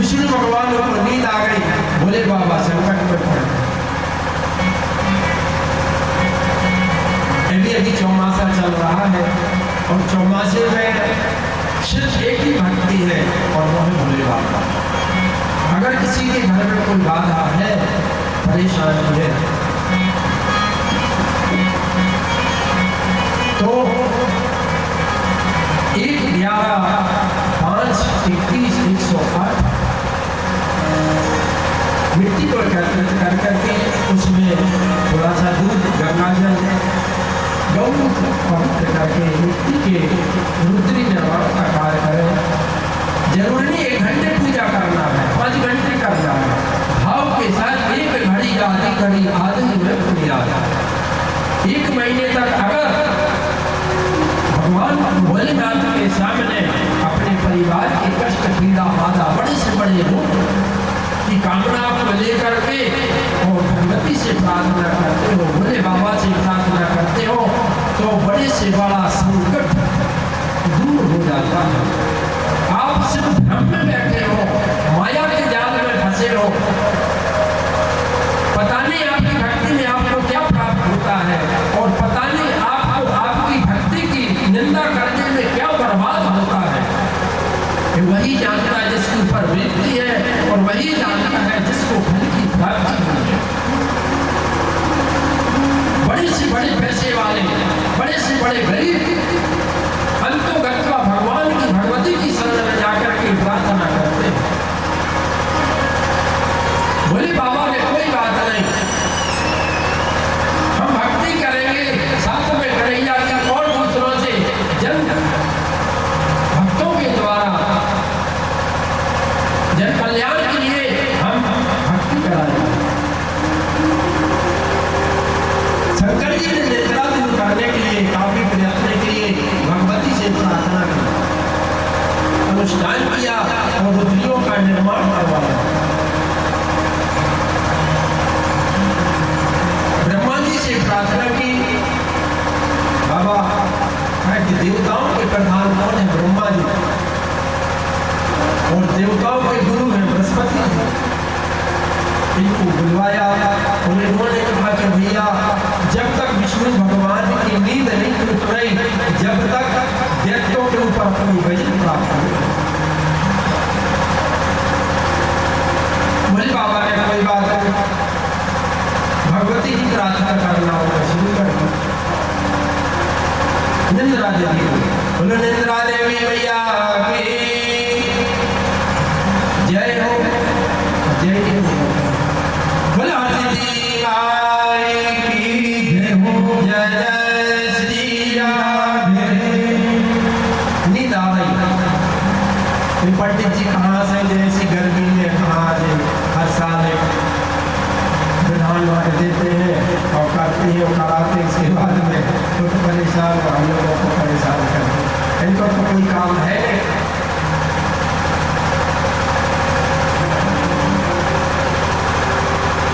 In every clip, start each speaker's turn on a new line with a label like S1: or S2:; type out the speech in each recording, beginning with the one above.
S1: विष्णु भगवान को नींद आ गई, भोले बाबा संकट में पड़े। अभी चौमासा चल रहा है और चौमासे में सिर्फ एक ही भक्ति है और वो है भोले बाबा। अगर किसी के घर में कोई बाधा है, परेशानी है, तो 1-11-5-21-108 मिट्टी को एकत्रित कर करके उसमें थोड़ा सा दूध, गंगा जल, गौ पवित्र करके मिट्टी के रुद्री निर्माण का कार्य करें। जरूरी नहीं 1 घंटे पूजा करना है, 5 घंटे करना है, भाव के साथ 1 घड़ी आधी घड़ी आधी में पूजा। 1 महीने तक अगर भगवान भोलेनाथ के सामने अपने परिवार के कष्ट, पीड़ा, बाधा, बड़े से बड़े दुख की कामना को लेकर के और भगवती से प्रार्थना करते हो, भोले बाबा से प्रार्थना करते हो, तो बड़े से बड़ा संकट दूर हो जाता है। आप सिर्फ भ्रम में बैठे हो, माया के जाल में फंसे हो, पता नहीं आपकी भक्ति में आपको क्या प्राप्त होता है और पता नहीं आपको आपकी भक्ति की निंदा करने में क्या बर्बाद होता है। वही जानता है जिसके ऊपर बीतती है और वही जानता है जिसको फल की प्राप्ति हुई है। बड़े से बड़े पैसे वाले, बड़े से बड़े गरीब अंतोगत्वा भगवान की, भगवती की शरण में जाकर के प्रार्थना करते हैं। भोले बाबा ने कोई बात नहीं, हम भक्ति करेंगे, साथ में कन्हैया की और दूसरों से जन भक्तों के द्वारा जन कल्याण के लिए हम भक्ति कराएंगे। शंकर जी ने निद्रा दूर करने के लिए, काफी प्रयत्न के लिए भगवती से प्रार्थना की, अनुष्ठान किया और रुद्रियों का निर्माण करवाया। ब्रह्मा जी से प्रार्थना की, बाबा है कि देवताओं के प्रधान कौन है? ब्रह्मा जी, और देवताओं के गुरु हैं बृहस्पति जी। इनको बुलवाया और इन्होंने कहा कि भैया जब तक विष्णु भगवान की नींद नहीं टूट रही, जब तक दैत्यों के ऊपर अपनी विजय प्राप्त हो। भोले बाबा ने कोई बात नहीं, भगवती की प्रार्थना करना होगा शुरू कर दी। निंद्रा देवी, बोलो निंद्रा देवी भैया की जय हो, जय हो। बोलो हरसिद्धि माई की जय हो, जय जय श्री राधे। नींद आ गई। पंडित जी कहाँ से, जैसी गर्मी में कहाँ से हर साल विधान बांट देते हैं और करते हैं और कराते हैं, इसके बाद में तो परेशान, हम लोगों को परेशान करते। इनको तो कोई काम है नहीं।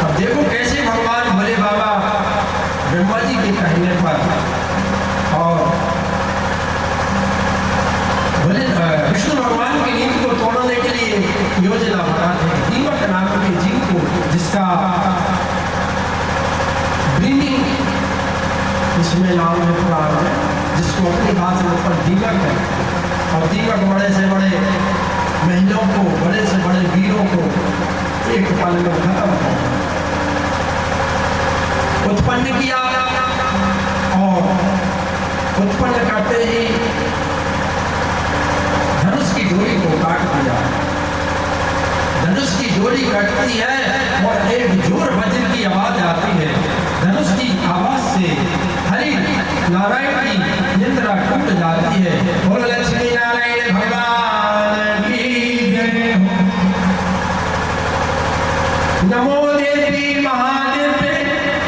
S1: अब देखो कैसे भगवान भोले बाबा ब्रह्मा जी के कहने पर और भोले विष्णु भगवान की नींद को तोड़ने के लिए योजना बनाते हैं। दीपक नाम के जीव को, जिसका ब्रीदिंग इसमें नाम है पुराण में, जिसको अपनी भाषा में ऊपर दीपक है, और दीपक बड़े से बड़े महिलाओं को, बड़े से बड़े वीरों को एक पल में खत्म कर उत्पन्न किया और उत्पन्न करते ही धनुष की डोरी को काट दिया। धनुष की डोरी कटती है और एक जोर वज्र की आवाज आती है। धनुष की आवाज से हरि नारायण की निद्रा टूट जाती है। बोलो लक्ष्मी नारायण भगवान की जय हो। नमो देवी महादेव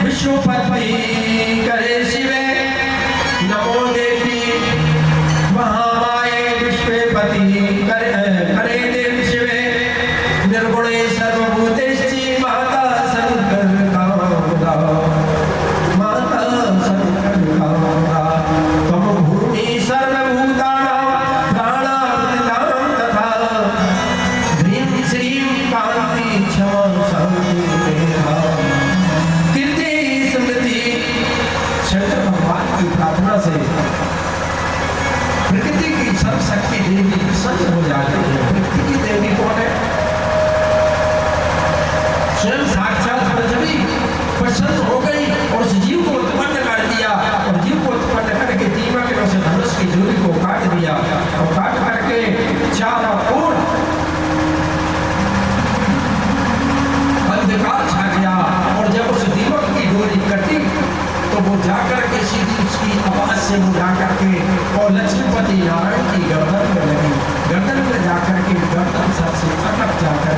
S1: विश्वपति करे शिवे, नमो देवी महामाये विश्वपति करे देव शिवे, निर्गुणे सर्वभूतेश्ची माता शंकर कामदा, माता शंकर कामदा, तम भूमि सर्वभूतानां प्राणामृतां तथा ह्रीं श्री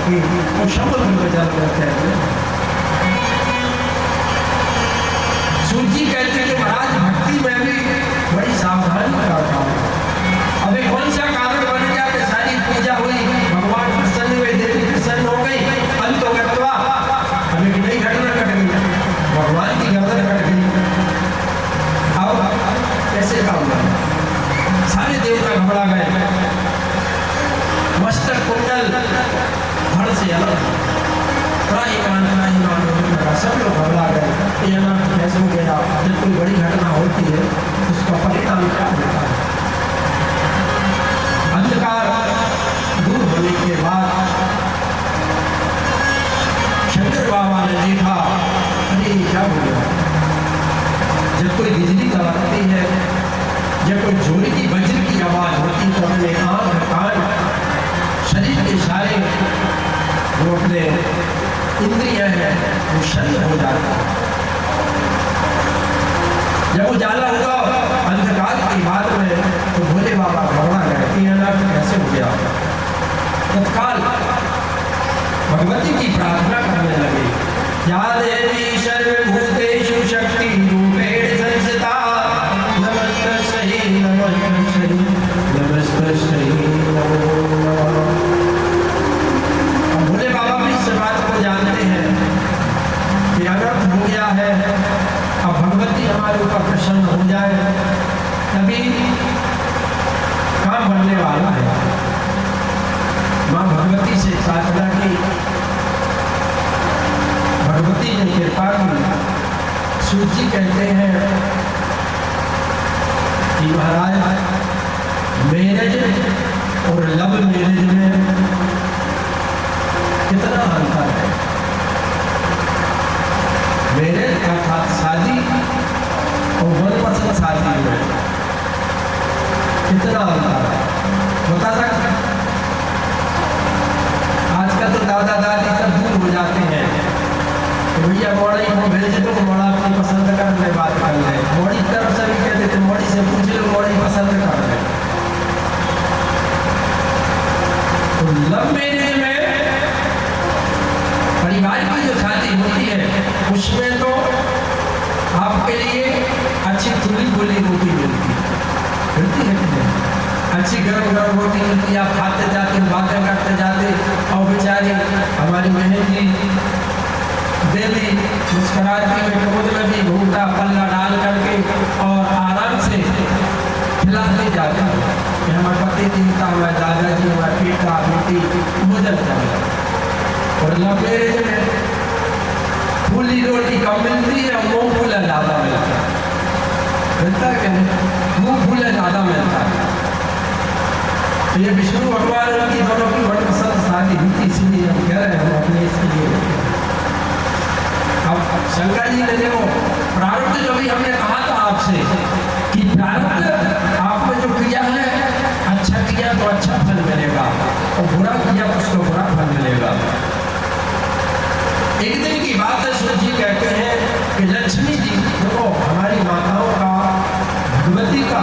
S1: करके वो समुद्र में जल करते हैं। सूत जी कहते हैं कि महाराज भक्ति में भी बड़ी सावधानी का काम है। अबे कौन सा कारण बन गया कि सारी पूजा हुई, भगवान प्रसन्न हुए, देवी प्रसन्न हो गई, अंत गत्वा अभी की नई घटना घट गई, भगवान की गर्दन कट गई। अब कैसे काम हुआ? सारे देवता घबरा गए, मस्तक कुंडल धड़ से अलग, बड़ा ईमान होने लगा, सब लोग घबरा गए। ये ना कैसे हो गया? जब कोई बड़ी घटना होती है उसका परिणाम क्या होता है? अंधकार दूर होने के बाद शंकर बाबा ने देखा, अरे क्या हो गया? जब कोई बिजली कड़कती है, जब कोई जोरी की वज्र की आवाज होती तो अपने आंख कान शरीर के सारे जो अपने इंद्रियां हैं वो शल्य हो जाता है। जब उजाला हुआ अंधकार की बात में तो भोले बाबा घबरा गए कि अनर्थ कैसे हो गया। तत्काल भगवती की प्रार्थना करने लगे, या देवी सर्वभूतेषु शक्ति रूपेण संस्थिता नमस्तस्यै नमस्तस्यै नमस्तस्यै नमो नमः। भोले बाबा भी इस बात को जानते हैं कि अनर्थ हो गया है, अब भगवती हमारे ऊपर प्रसन्न हो जाए तभी काम बनने वाला है। माँ भगवती से प्रार्थना की, भगवती ने कृपा की। सूत जी कहते हैं कि महाराज मैरिज और लव मैरिज में कितना अंतर है। मैरिज अर्थात शादी और मनपसंद शादी में कितना अंतर है बता सकते? आजकल तो दादा दादी सब दूर हो जाते हैं तो भैया मोड़ी को भेज दो, मोड़ा अपनी पसंद कर ले, बात कर ले। मोड़ी की तरफ से भी कहते थे मोड़ी से पूछ लो, मोड़ी पसंद कर ले। तो लव मैरिज में परिवार की जो शादी होती है उसमें तो आपके लिए अच्छी खुली खुली रोटी मिलती है कि नहीं? अच्छी गर्म गर्म रोटी मिलती है, आप खाते जाते बातें करते जाते, और बेचारी हमारी बहन जी देवी मुस्कुराती हुई गोद में भी घूमता पल्ला डाल करके और आराम से खिलाते जाते कि हमारे पति चिंता, हमारे दादाजी, हमारे बेटा बेटी मुझे जाए। और लव मैरिज में फूली रोटी कम मिलती है, मुँह फूला ज़्यादा मिलता है कि नहीं? मुँह फूला ज़्यादा मिलता है। तो ये विष्णु भगवान की दोनों की बड़ी पसंद शादी हुई थी, इसलिए हम कह रहे हैं हम अपने इसके लिए। अब शंकर जी ने देखो प्रारब्ध जो भी हमने कहा था आपसे कि प्रारब्ध आपने जो किया है, अच्छा किया तो अच्छा फल मिलेगा और बुरा किया तो उसको बुरा फल मिलेगा। एक दिन की बात है, सूत जी कहते हैं कि लक्ष्मी जी देखो हमारी माताओं का, भगवती का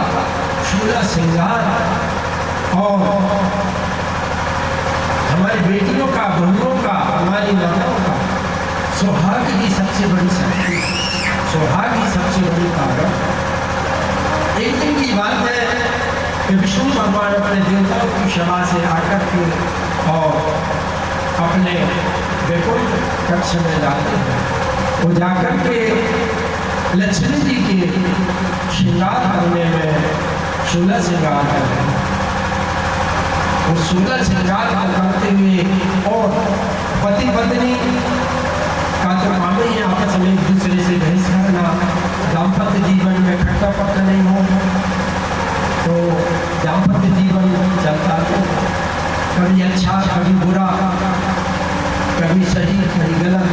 S1: शूला श्रृंगार और हमारी बेटियों का, बहनों का, हमारी माताओं का सौभाग्य की सबसे बड़ी शक्ति, सौभाग्य की सबसे बड़ी ताकत। एक दिन की बात है कि विष्णु भगवान अपने देवताओं की सभा से आकर के और अपने वैकुंठ कक्ष में जाते हैं। वो जाकर के लक्ष्मी जी के श्रृंगार करने में शूला श्रृंगार करते हैं। वो शूला श्रृंगार करते हुए और पति पत्नी का जो मामले हैं आपस में एक दूसरे से बहस करना, दाम्पत्य जीवन में खट्टा पट्टा नहीं हो तो दाम्पत्य जीवन चलता है, कभी अच्छा कभी बुरा, कभी सही कभी गलत।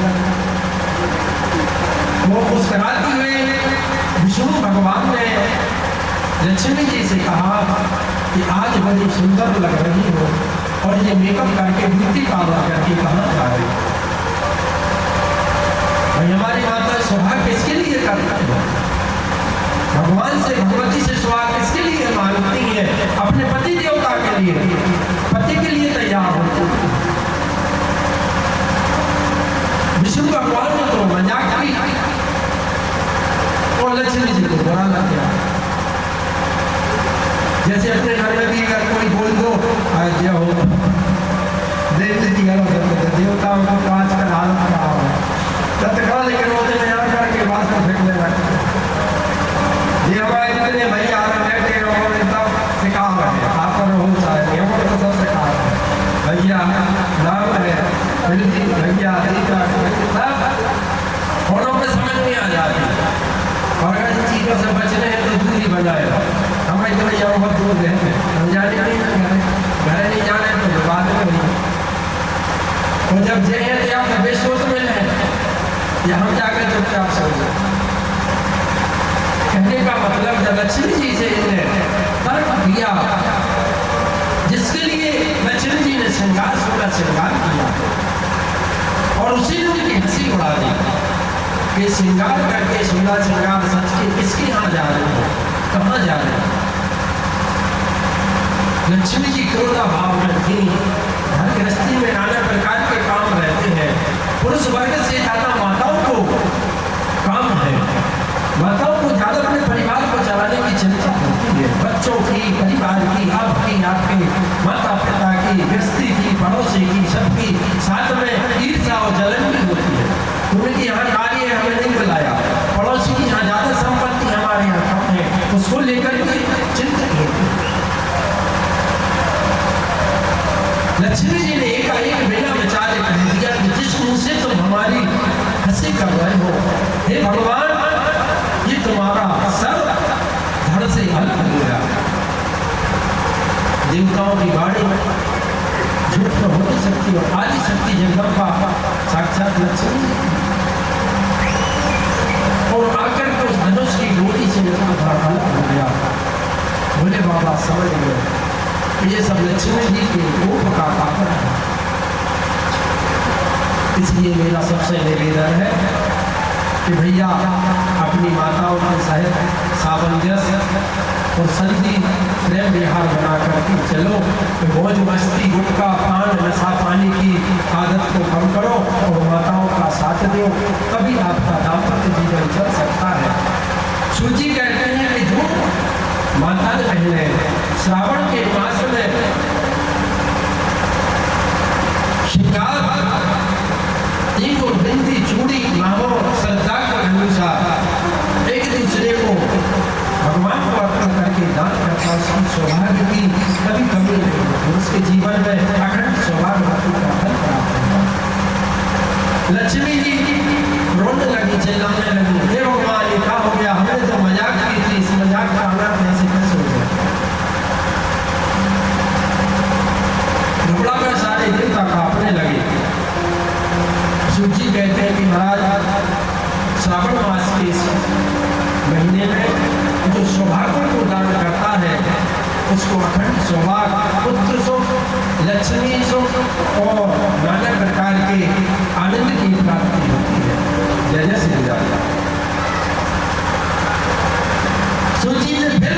S1: वो मुस्कुराते हुए विष्णु भगवान ने लक्ष्मी जी से कहा कि आज बड़ी सुंदर लग रही हो और ये मेकअप करके ब्यूटी पार्लर करके कहाँ जा रही हो? हमारी माता सुहाग किसके लिए करती है? भगवान से, भगवती से सुहाग किसके लिए मांगती है? अपने पति देवता के लिए, पति के लिए तैयार होती है। राज्य हो देवताओं को आजकल हालत खराब है तत्काल लेकिन वो दिन यहाँ करके बात में फेंकने लगते देवा इतने भैया बैठे रहो सब सिखा रहे हैं आप रहो चाहे तो सब सिखा रहे हैं भैया नाम है भैया सब फोनों में समझ नहीं आ जाती और अगर इन चीज़ों से बचने हैं तो दूरी बनाए हमें तो भैया बहुत दूर रहते हम जाने नहीं घर नहीं जाने तो बाद में नहीं और जब जाए तो आप बेसोच में रहें या हम जाकर चुपचाप समझे कहने का मतलब जब लक्ष्मी जी से इन्हें तर्क दिया जिसके लिए लक्ष्मी जी ने श्रृंगार किया और उसी ने उनकी हंसी उड़ा दी कि श्रृंगार करके श्रृंगार सच के किसके यहाँ जा रहे हो कहाँ जा रहे हो लक्ष्मी जी क्रोधा भाव में थी घर गृहस्थी में नाना प्रकार के काम रहते हैं पुरुष वर्ग से ज्यादा माताओं को काम है माताओं को ज्यादा अपने परिवार को चलाने की चिंता होती है बच्चों की परिवार की आपकी आपके माता पिता की गृहस्थी की पड़ोसी की सबकी साथ में ईर्ष्या और जलन भी होती है उनकी यहाँ कार्य हमें नहीं बुलाया पड़ोसी की यहाँ ज्यादा संपत्ति हमारे यहाँ कम है उसको लेकर के चिंतित होती है लक्ष्मी जी ने एक बिना विचार कह दिया कि जिस मुंह से तुम हमारी हंसी कर रहे हो हे भगवान ये तुम्हारा सर धड़ से अलग हो गया देवताओं की वाणी झूठ तो हो नहीं सकती और आदि शक्ति जगदम्बा साक्षात लक्ष्मी और आकर के उस धनुष की गोली से अलग हो गया बोले बाबा समझ गए ये सब लक्ष्मी जी के कोप का कारण है इसलिए मेरा सबसे निवेदन है कि भैया अपनी माताओं के सहित सामंजस्य और संधि प्रेम विहार बना करके चलो मौज मस्ती गुटखा पान नशा पानी की आदत को कम करो और माताओं का साथ दो तभी आपका दाम्पत्य जीवन चल सकता है सूची कहते हैं कि जो माता बहने श्रावण के मास में श्रृंगार बिंदी चूड़ी माहो श्रद्धा के अनुसार एक दूसरे को भगवान को अर्पण करके दान करता उसकी सौभाग्य की कभी कमी नहीं होती उसके जीवन में अखंड सौभाग्य का फल प्राप्त होगा लक्ष्मी जी रोने लगी चिल्लाने लगी हे भगवान ये क्या हो गया हमने तो मजाक की थी इस मजाक का अनाथ ऐसे कैसे हो गया ढुकड़ा में सारे देवता कांपने लगे सूची कहते हैं कि महाराज श्रावण मास के इस महीने में जो सौभाग्य को दान करता है उसको अखंड सौभाग्य पुत्र सुख लक्ष्मी सुख और नाना प्रकार के आनंद की प्राप्ति होती है जय जय श्री राम सूची ने फिर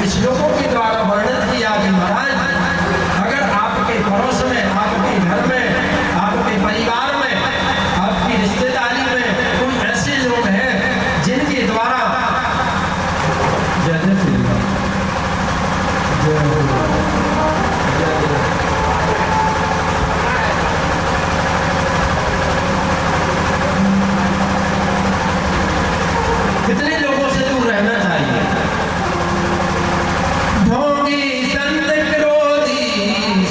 S1: श्लोकों के द्वारा वर्णन किया कि महाराज अगर आपके पड़ोस में आपके घर में आपके परिवार में आपकी रिश्तेदारी में कोई ऐसे लोग हैं जिनके द्वारा जय श्री राम कितने लोगों से दूर रहना चाहिए ढोंगी संत क्रोधी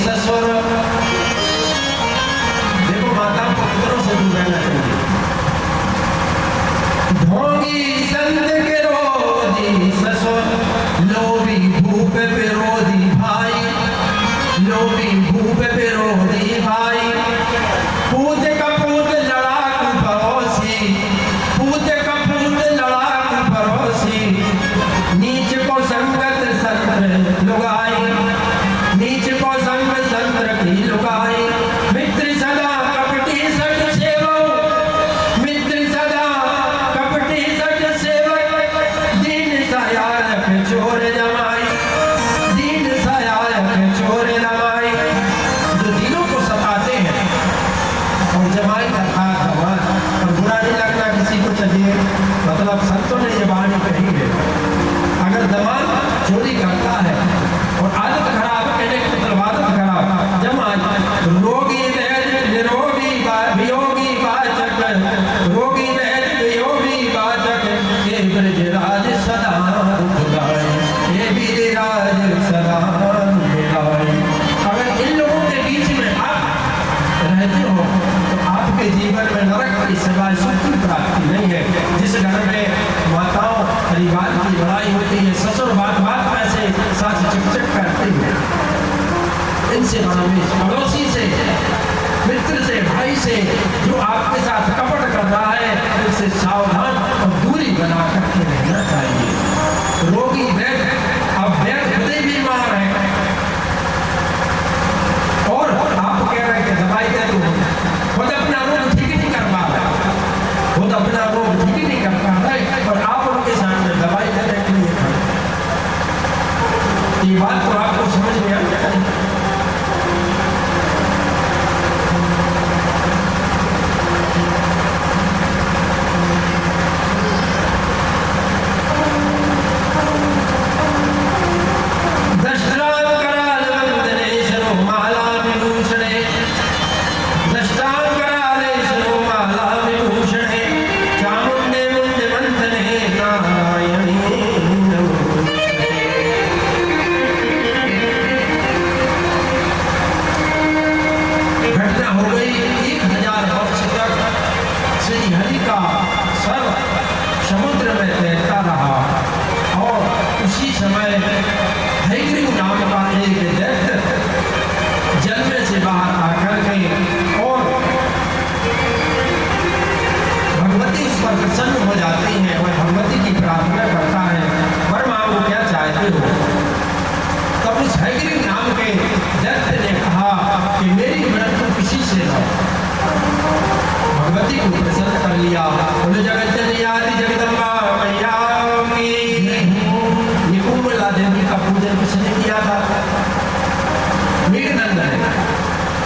S1: ससुर देखो माता पुत्रों से दूर रहना चाहिए ढोंगी संत क्रोधी ससुर लोभी भूप विरोधी भाई लोभी भूप विरोधी भाई पूत कपूत लड़ाकू पड़ोसी पूत कपूत लड़ाकू पड़ोसी नीच को संगत संत लुगाई नीच को संग संत की लुगाई मित्र सदा कपटी सट सेवक मित्र सदा कपटी सट सेवक दीन सहायक चोर जमाई दीन सहायक चोर जमाई इनसे मनोवेश, पड़ोसी से, मित्र से, भाई से जो आपके साथ कपट कर रहा है उससे सावधान और दूरी बना करके रहना चाहिए। रोगी वैद्य, अब वैद्य खुद ही बीमार है और आप कह रहे हैं कि दवाई दे दो, खुद अपना रोग ठीक नहीं कर पा रहा, खुद अपना रोग ठीक नहीं कर पा रहे और आप उनके सामने दवाई देने के लिए खड़े। ये बात तो आपको समझ में आ जाए।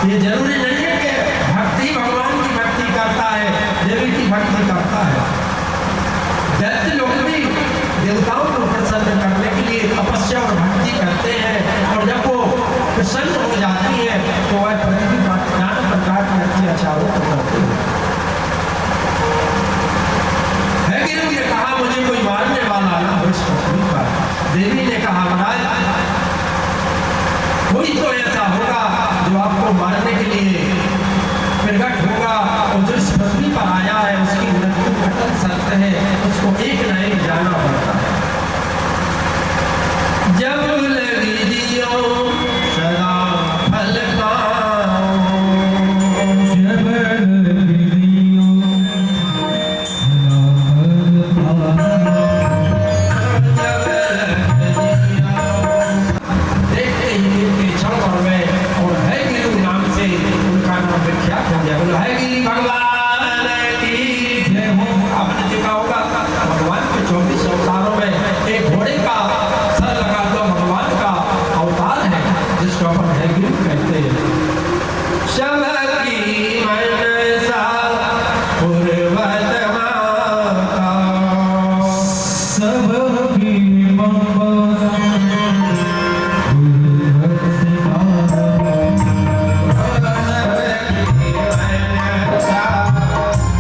S1: ये जरूरी नहीं है कि भक्ति भगवान की भक्ति करता है, देवी की भक्ति करता है। दैत्य लोग भी देवताओं को प्रसन्न करने के लिए तपस्या और भक्ति करते हैं और जब वो प्रसन्न हो जाती है तो वह पृथ्वी पर नाना प्रकार के अत्याचारों को करते हैं। ने कहा मुझे कोई मारने वाला ना हो इस पृथ्वी पर। देवी ने कहा महाराज कोई तो ऐसा होगा जो आपको मारने के लिए प्रकट होगा और